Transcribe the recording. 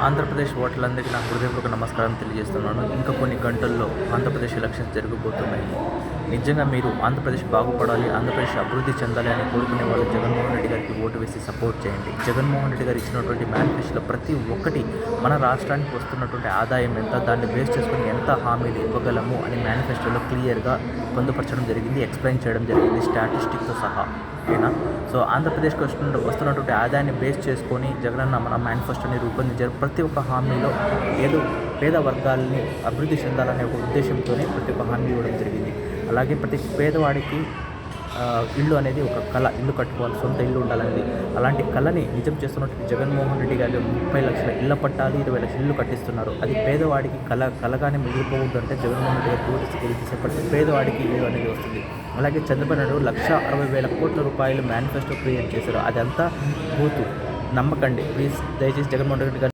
ఆంధ్రప్రదేశ్ ఓటర్లందరికీ నా హృదయపూర్వక నమస్కారం తెలియజేస్తున్నాను. ఇంకా కొన్ని గంటల్లో ఆంధ్రప్రదేశ్ ఎలక్షన్స్ జరగబోతున్నాయి. నిజంగా మీరు ఆంధ్రప్రదేశ్ బాగుపడాలి, ఆంధ్రప్రదేశ్ అభివృద్ధి చెందాలి అని కోరుకునే వాళ్ళు జగన్మోహన్ రెడ్డి గారికి ఓటు వేసి సపోర్ట్ చేయండి. జగన్మోహన్ రెడ్డి గారు ఇచ్చినటువంటి మేనిఫెస్టోలో ప్రతి ఒక్కటి మన రాష్ట్రానికి వస్తున్నటువంటి ఆదాయం ఎంత, దాన్ని బేస్ చేసుకుని ఎంత హామీలు ఇవ్వగలము అని మేనిఫెస్టోలో క్లియర్గా పొందుపరచడం జరిగింది, ఎక్స్ప్లెయిన్ చేయడం జరిగింది స్టాటిస్టిక్తో సహా. ఓకేనా? సో ఆంధ్రప్రదేశ్కి వస్తున్నటువంటి ఆదాయాన్ని బేస్ చేసుకొని జగనన్న మన మేనిఫెస్టోని రూపొందించారు. ప్రతి ఒక్క హామీలో ఏదో పేద వర్గాలని అభివృద్ధి చెందాలనే ఒక ఉద్దేశంతోనే ప్రతి ఒక్క హామీ ఇవ్వడం జరిగింది. అలాగే ప్రతి పేదవాడికి ఇల్లు అనేది ఒక కళ, ఇల్లు కట్టుకోవాలి, సొంత ఇల్లు ఉండాలనేది. అలాంటి కళని నిజం చేస్తున్నటువంటి జగన్మోహన్ రెడ్డి గారు 30 లక్షల ఇళ్ల పట్టాలు, 20 లక్షల ఇల్లు కట్టిస్తున్నారు. అది పేదవాడికి కళగానే మిగిలిపోవద్దు అంటే జగన్మోహన్ రెడ్డి గారు ఓటేసి గెలిపిస్తే ప్రతి పేదవాడికి ఇల్లు అనేది వస్తుంది. అలాగే చంద్రబాబు నాయుడు 1,60,000 కోట్ల రూపాయలు మేనిఫెస్టో క్రియేట్ చేశారు. అదంతా బూతు, నమ్మకండి ప్లీజ్. దయచేసి జగన్మోహన్ రెడ్డి గారు